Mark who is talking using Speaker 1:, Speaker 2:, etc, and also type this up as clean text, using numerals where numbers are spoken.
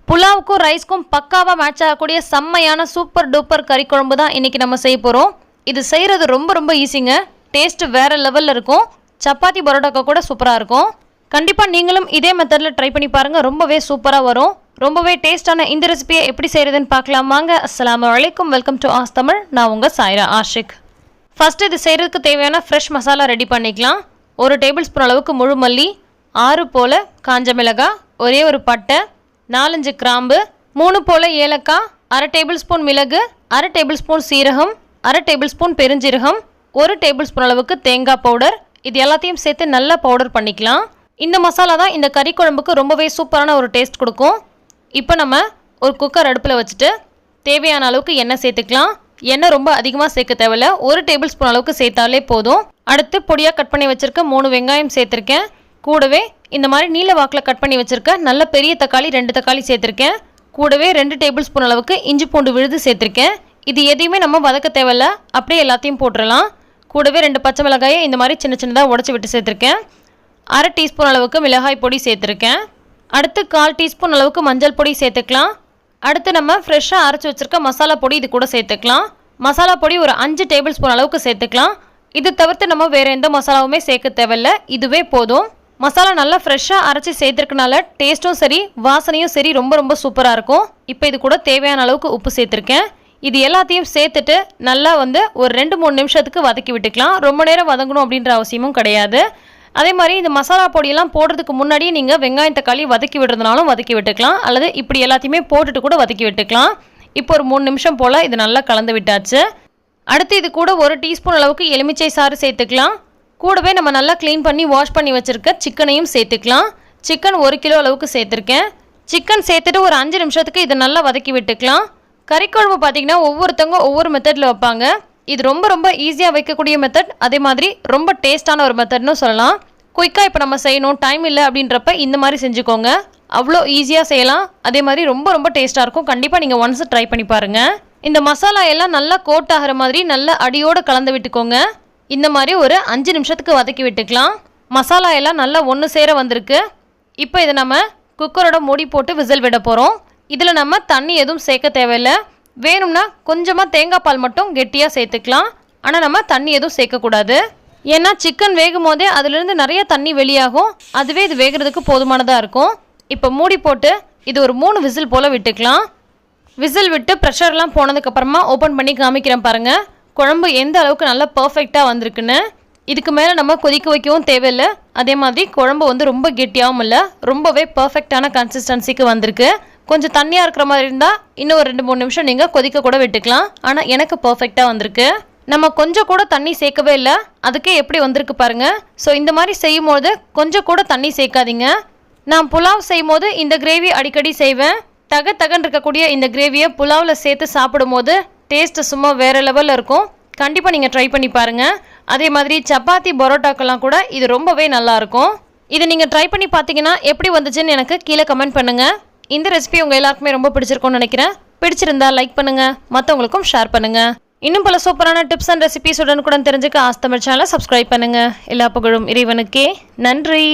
Speaker 1: புலாவுக்கும் ரைஸ்க்கும் பக்காவாக மேட்ச் ஆகக்கூடிய செம்மையான சூப்பர் டூப்பர் கறி குழம்பு தான் இன்றைக்கி நம்ம செய்ய போகிறோம். இது செய்கிறது ரொம்ப ஈஸிங்க. டேஸ்ட்டு வேறு லெவலில் இருக்கும். சப்பாத்தி பரோட்டாக்கா கூட சூப்பராக இருக்கும். கண்டிப்பாக நீங்களும் இதே மெத்தடில் ட்ரை பண்ணி பாருங்கள். ரொம்பவே சூப்பராக வரும். ரொம்பவே டேஸ்டான இந்த ரெசிபியை எப்படி செய்கிறதுன்னு பார்க்கலாம் வாங்க. அஸ்ஸலாமு அலைக்கும், வெல்கம் டு ஆஸ் தமிழ். நான் உங்கள் சாய்ரா ஆஷிக். ஃபஸ்ட்டு இது செய்கிறதுக்கு தேவையான ஃப்ரெஷ் மசாலா ரெடி பண்ணிக்கலாம். 1 டேபிள் ஸ்பூன் அளவுக்கு முழு மல்லி, 6 போல் காஞ்ச மிளகாய், ஒரே ஒரு பட்டை, 4-5 கிராம்பு, 3 போல் ஏலக்காய், 1/2 டேபிள் ஸ்பூன் மிளகு, 1/2 டேபிள் ஸ்பூன் சீரகம், 1/2 டேபிள் ஸ்பூன் பெருஞ்சீரகம், 1 டேபிள் ஸ்பூன் அளவுக்கு தேங்காய் பவுடர். இது எல்லாத்தையும் சேர்த்து நல்லா பவுடர் பண்ணிக்கலாம். இந்த மசாலா தான் இந்த கறி குழம்புக்கு ரொம்பவே சூப்பரான ஒரு டேஸ்ட் கொடுக்கும். இப்போ நம்ம ஒரு குக்கர் அடுப்பில் வச்சுட்டு தேவையான அளவுக்கு எண்ணெய் சேர்த்துக்கலாம். எண்ணெய் ரொம்ப அதிகமாக சேர்க்க தேவையில்ல, 1 டேபிள் ஸ்பூன் அளவுக்கு சேர்த்தாலே போதும். அடுத்து பொடியாக கட் பண்ணி வச்சுருக்க 3 வெங்காயம் சேர்த்துருக்கேன். கூடவே இந்த மாதிரி நீல வாக்கில் கட் பண்ணி வச்சுருக்கேன் நல்ல பெரிய தக்காளி 2 தக்காளி சேர்த்துருக்கேன். கூடவே 2 டேபிள் ஸ்பூன் அளவுக்கு இஞ்சி பூண்டு விழுது சேர்த்துருக்கேன். இது எதையுமே நம்ம வதக்க தேவையில்ல, அப்படியே எல்லாத்தையும் போட்டுடலாம். கூடவே 2 பச்சை மிளகாயை இந்த மாதிரி சின்னதாக உடச்சி விட்டு சேர்த்துருக்கேன். 1/2 டீஸ்பூன் அளவுக்கு மிளகாய் பொடி சேர்த்துருக்கேன். அடுத்து 1/4 டீஸ்பூன் அளவுக்கு மஞ்சள் பொடி சேர்த்துக்கலாம். அடுத்து நம்ம ஃப்ரெஷ்ஷாக அரைச்சி வச்சுருக்க மசாலா பொடி இது கூட சேர்த்துக்கலாம். மசாலா பொடி ஒரு 5 டேபிள் ஸ்பூன் அளவுக்கு சேர்த்துக்கலாம். இது தவிர்த்து நம்ம வேறு எந்த மசாலாவுமே சேர்க்க தேவையில்ல, இதுவே போதும். மசாலா நல்லா ஃப்ரெஷ்ஷாக அரைச்சி சேர்த்துருக்கனால டேஸ்ட்டும் சரி வாசனையும் சரி ரொம்ப சூப்பராக இருக்கும். இப்போ இது கூட தேவையான அளவுக்கு உப்பு சேர்த்துருக்கேன். இது எல்லாத்தையும் சேர்த்துட்டு நல்லா ஒரு 2-3 நிமிஷத்துக்கு வதக்கி விட்டுக்கலாம். ரொம்ப நேரம் வதங்கணும் அப்படின்ற அவசியமும் கிடையாது. அதே மாதிரி இந்த மசாலா பொடியெல்லாம் போடுறதுக்கு முன்னாடியே நீங்கள் வெங்காயம் தக்காளி வதக்கி விடுறதுனாலும் வதக்கி விட்டுக்கலாம், அல்லது இப்படி எல்லாத்தையுமே போட்டுட்டு கூட வதக்கி விட்டுக்கலாம். இப்போ ஒரு 3 நிமிஷம் போல் இது நல்லா கலந்து விட்டாச்சு. அடுத்து இது கூட 1 டீஸ்பூன் அளவுக்கு எலுமிச்சை சாறு சேர்த்துக்கலாம். கூடவே நம்ம நல்லா க்ளீன் பண்ணி வாஷ் பண்ணி வச்சுருக்க சிக்கனையும் சேர்த்துக்கலாம். சிக்கன் 1 கிலோ அளவுக்கு சேர்த்துருக்கேன். சிக்கன் சேர்த்துட்டு ஒரு 5 நிமிஷத்துக்கு இதை நல்லா வதக்கி விட்டுக்கலாம். கறிக்குழம்பு பார்த்திங்கன்னா ஒவ்வொருத்தவங்க ஒவ்வொரு மெத்தடில் வைப்பாங்க. இது ரொம்ப ஈஸியாக வைக்கக்கூடிய மெத்தட், அதே மாதிரி ரொம்ப டேஸ்டான ஒரு மெத்தட்னு சொல்லலாம். குயிக்காக இப்போ நம்ம செய்யணும், டைம் இல்லை அப்படின்றப்ப இந்த மாதிரி செஞ்சுக்கோங்க. அவ்வளோ ஈஸியாக செய்யலாம். அதே மாதிரி ரொம்ப டேஸ்ட்டாக இருக்கும். கண்டிப்பாக நீங்கள் ஒன்ஸ் ட்ரை பண்ணி பாருங்கள். இந்த மசாலா எல்லாம் நல்லா கோட் ஆகிற மாதிரி நல்லா அடியோடு கலந்து விட்டுக்கோங்க. இந்த மாதிரி ஒரு 5 நிமிஷத்துக்கு வதக்கி விட்டுக்கலாம். மசாலா எல்லாம் நல்லா ஒன்று சேர வந்திருக்கு. இப்போ இதை நம்ம குக்கரோட மூடி போட்டு விசில் விட போகிறோம். இதில் நம்ம தண்ணி எதுவும் சேர்க்க தேவையில்லை. வேணும்னா கொஞ்சமாக தேங்காய் பால் மட்டும் கெட்டியாக சேர்த்துக்கலாம். ஆனால் நம்ம தண்ணி எதுவும் சேர்க்கக்கூடாது. ஏன்னா சிக்கன் வேகும் போதே அதிலிருந்து நிறைய தண்ணி வெளியாகும். அதுவே இது வேகிறதுக்கு போதுமானதாக இருக்கும். இப்போ மூடி போட்டு இது ஒரு 3 விசில் போல் விட்டுக்கலாம். விசில் விட்டு ப்ரெஷர்லாம் போனதுக்கப்புறமா ஓப்பன் பண்ணி காமிக்கிறேன் பாருங்கள். குழம்பு எந்த அளவுக்கு நல்லா பர்ஃபெக்டாக வந்திருக்குன்னு. இதுக்கு மேலே நம்ம கொதிக்க வைக்கவும் தேவையில்லை. அதே மாதிரி குழம்பு ரொம்ப கெட்டியாகவும் இல்லை, ரொம்பவே பர்ஃபெக்டான கன்சிஸ்டன்சிக்கு வந்திருக்கு. கொஞ்சம் தண்ணியாக இருக்கிற மாதிரி இருந்தால் இன்னும் ஒரு 2-3 நிமிஷம் நீங்கள் கொதிக்க கூட விட்டுக்கலாம். ஆனால் எனக்கு பர்ஃபெக்டாக வந்திருக்கு. நம்ம கொஞ்சம் கூட தண்ணி சேர்க்கவே இல்லை, அதுக்கே எப்படி வந்திருக்கு பாருங்கள். ஸோ இந்த மாதிரி செய்யும்போது கொஞ்சம் கூட தண்ணி சேர்க்காதீங்க. நான் புலாவ் செய்யும் போது இந்த கிரேவி அடிக்கடி செய்வேன். தகன்னு இருக்கக்கூடிய இந்த கிரேவியை புலாவில் சேர்த்து சாப்பிடும்போது டேஸ்ட்டு சும்மா வேறு லெவலில் இருக்கும். கண்டிப்பாக நீங்கள் ட்ரை பண்ணி பாருங்கள். அதே மாதிரி சப்பாத்தி பரோட்டாக்கெல்லாம் கூட இது ரொம்பவே நல்லாயிருக்கும். இதை நீங்கள் ட்ரை பண்ணி பார்த்தீங்கன்னா எப்படி வந்துச்சுன்னு எனக்கு கீழே கமெண்ட் பண்ணுங்கள். இந்த ரெசிபி உங்கள் எல்லாருக்குமே ரொம்ப பிடிச்சிருக்கும்னு நினைக்கிறேன். பிடிச்சிருந்தா லைக் பண்ணுங்கள், மற்றவங்களுக்கும் ஷேர் பண்ணுங்கள். இன்னும் பல சூப்பரான டிப்ஸ் அண்ட் ரெசிபிஸ் உடனுக்குடன் தெரிஞ்சுக்க ஆஸ் தமிழ் சேனலை சப்ஸ்கிரைப் பண்ணுங்கள். எல்லா புகழும் இறைவனுக்கே. நன்றி.